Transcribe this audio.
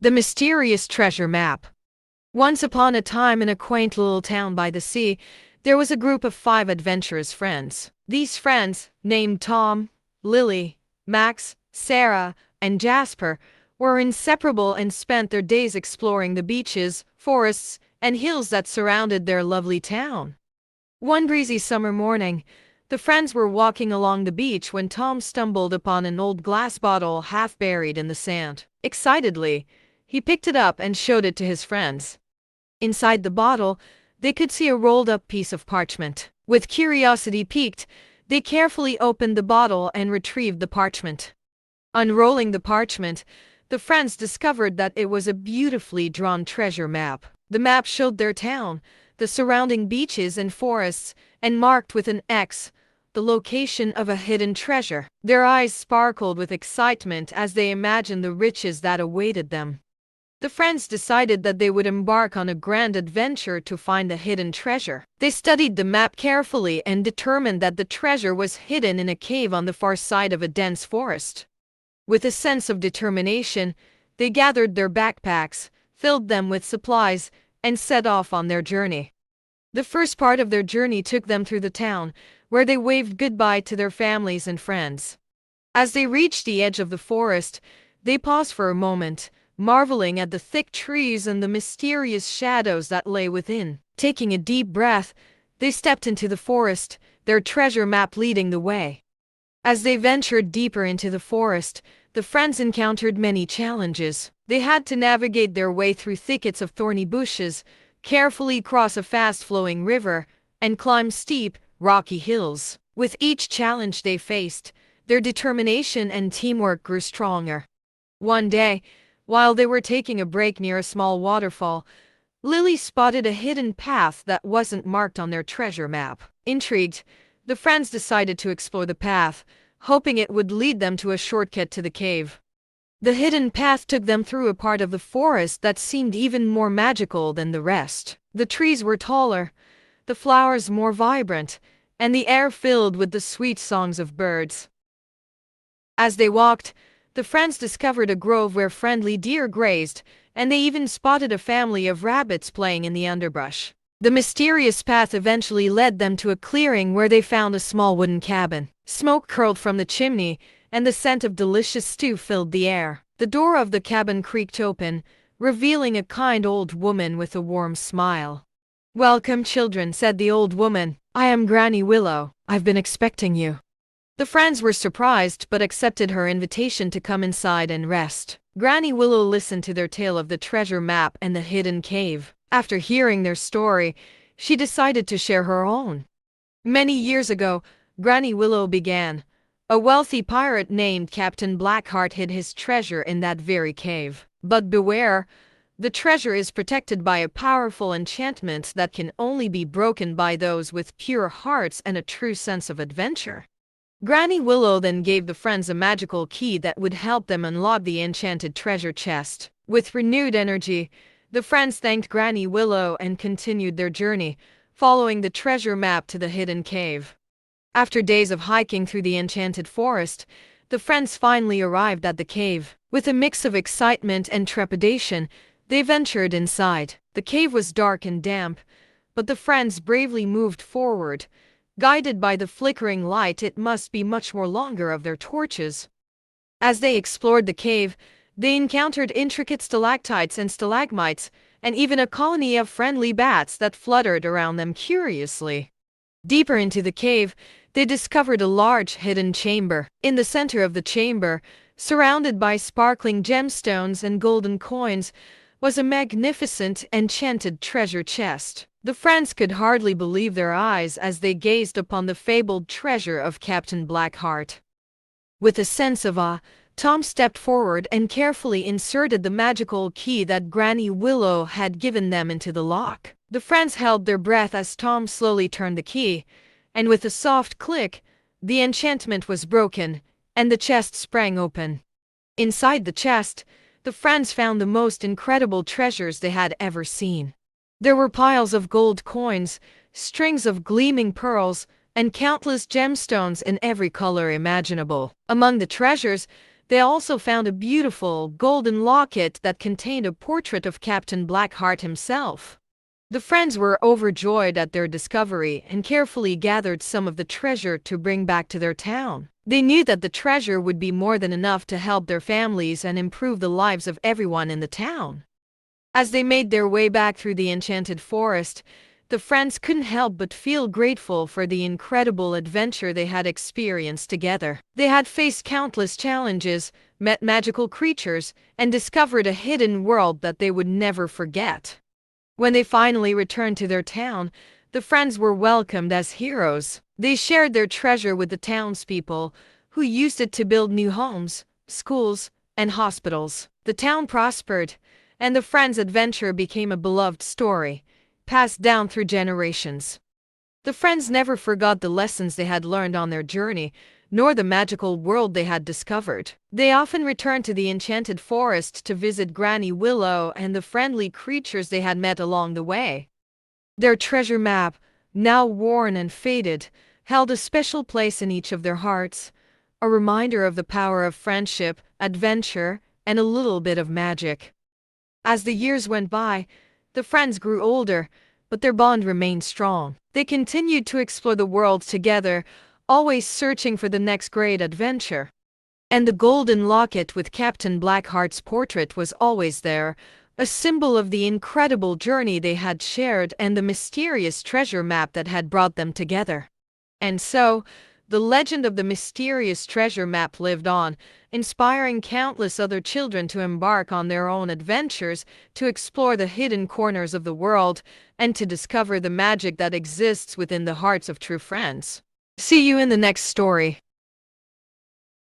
The Mysterious Treasure Map. Once upon a time, in a quaint little town by the sea, there was a group of 5 adventurous friends. These friends, named Tom, Lily, Max, Sarah, and Jasper, were inseparable and spent their days exploring the beaches, forests, and hills that surrounded their lovely town. One breezy summer morning, the friends were walking along the beach when Tom stumbled upon an old glass bottle half buried in the sand. Excitedly, he picked it up and showed it to his friends. Inside the bottle, they could see a rolled-up piece of parchment. With curiosity piqued, they carefully opened the bottle and retrieved the parchment. Unrolling the parchment, the friends discovered that it was a beautifully drawn treasure map. The map showed their town, the surrounding beaches and forests, and marked with an X the location of a hidden treasure. Their eyes sparkled with excitement as they imagined the riches that awaited them. The friends decided that they would embark on a grand adventure to find the hidden treasure. They studied the map carefully and determined that the treasure was hidden in a cave on the far side of a dense forest. With a sense of determination, they gathered their backpacks, filled them with supplies, and set off on their journey. The first part of their journey took them through the town, where they waved goodbye to their families and friends. As they reached the edge of the forest, they paused for a moment, marveling at the thick trees and the mysterious shadows that lay within. Taking a deep breath, they stepped into the forest, their treasure map leading the way. As they ventured deeper into the forest, the friends encountered many challenges. They had to navigate their way through thickets of thorny bushes, carefully cross a fast-flowing river, and climb steep, rocky hills. With each challenge they faced, their determination and teamwork grew stronger. One day, while they were taking a break near a small waterfall, Lily spotted a hidden path that wasn't marked on their treasure map. Intrigued, the friends decided to explore the path, hoping it would lead them to a shortcut to the cave. The hidden path took them through a part of the forest that seemed even more magical than the rest. The trees were taller, the flowers more vibrant, and the air filled with the sweet songs of birds. As they walked, the friends discovered a grove where friendly deer grazed, and they even spotted a family of rabbits playing in the underbrush. The mysterious path eventually led them to a clearing where they found a small wooden cabin. Smoke curled from the chimney, and the scent of delicious stew filled the air. The door of the cabin creaked open, revealing a kind old woman with a warm smile. "Welcome, children," said the old woman. "I am Granny Willow. I've been expecting you." The friends were surprised but accepted her invitation to come inside and rest. Granny Willow listened to their tale of the treasure map and the hidden cave. After hearing their story, she decided to share her own. Many years ago, Granny Willow began. A wealthy pirate named Captain Blackheart hid his treasure in that very cave. But beware, the treasure is protected by a powerful enchantment that can only be broken by those with pure hearts and a true sense of adventure. Granny Willow then gave the friends a magical key that would help them unlock the enchanted treasure chest. With renewed energy, the friends thanked Granny Willow and continued their journey, following the treasure map to the hidden cave. After days of hiking through the enchanted forest, the friends finally arrived at the cave. With a mix of excitement and trepidation, they ventured inside. The cave was dark and damp, but the friends bravely moved forward, guided by the flickering light. It must be much more longer of their torches. As they explored the cave, they encountered intricate stalactites and stalagmites, and even a colony of friendly bats that fluttered around them curiously. Deeper into the cave, they discovered a large hidden chamber. In the center of the chamber, surrounded by sparkling gemstones and golden coins, was a magnificent enchanted treasure chest. The friends could hardly believe their eyes as they gazed upon the fabled treasure of Captain Blackheart. With a sense of awe, Tom stepped forward and carefully inserted the magical key that Granny Willow had given them into the lock. The friends held their breath as Tom slowly turned the key, and with a soft click, the enchantment was broken, and the chest sprang open. Inside the chest, the friends found the most incredible treasures they had ever seen. There were piles of gold coins, strings of gleaming pearls, and countless gemstones in every color imaginable. Among the treasures, They also found a beautiful golden locket that contained a portrait of Captain Blackheart himself. The friends were overjoyed at their discovery and carefully gathered some of the treasure to bring back to their town. They knew that the treasure would be more than enough to help their families and improve the lives of everyone in the town. As they made their way back through the enchanted forest, the friends couldn't help but feel grateful for the incredible adventure they had experienced together. They had faced countless challenges, met magical creatures, and discovered a hidden world that they would never forget. When they finally returned to their town, the friends were welcomed as heroes. They shared their treasure with the townspeople, who used it to build new homes, schools, and hospitals. The town prospered, and the friends' adventure became a beloved story, passed down through generations. The friends never forgot the lessons they had learned on their journey, nor the magical world they had discovered. They often returned to the enchanted forest to visit Granny Willow and the friendly creatures they had met along the way. Their treasure map, now worn and faded, held a special place in each of their hearts, a reminder of the power of friendship, adventure, and a little bit of magic. As the years went by, the friends grew older, but their bond remained strong. They continued to explore the world together, always searching for the next great adventure. And the golden locket with Captain Blackheart's portrait was always there, a symbol of the incredible journey they had shared and the mysterious treasure map that had brought them together. And so, the legend of the mysterious treasure map lived on, inspiring countless other children to embark on their own adventures, to explore the hidden corners of the world, and to discover the magic that exists within the hearts of true friends. See you in the next story.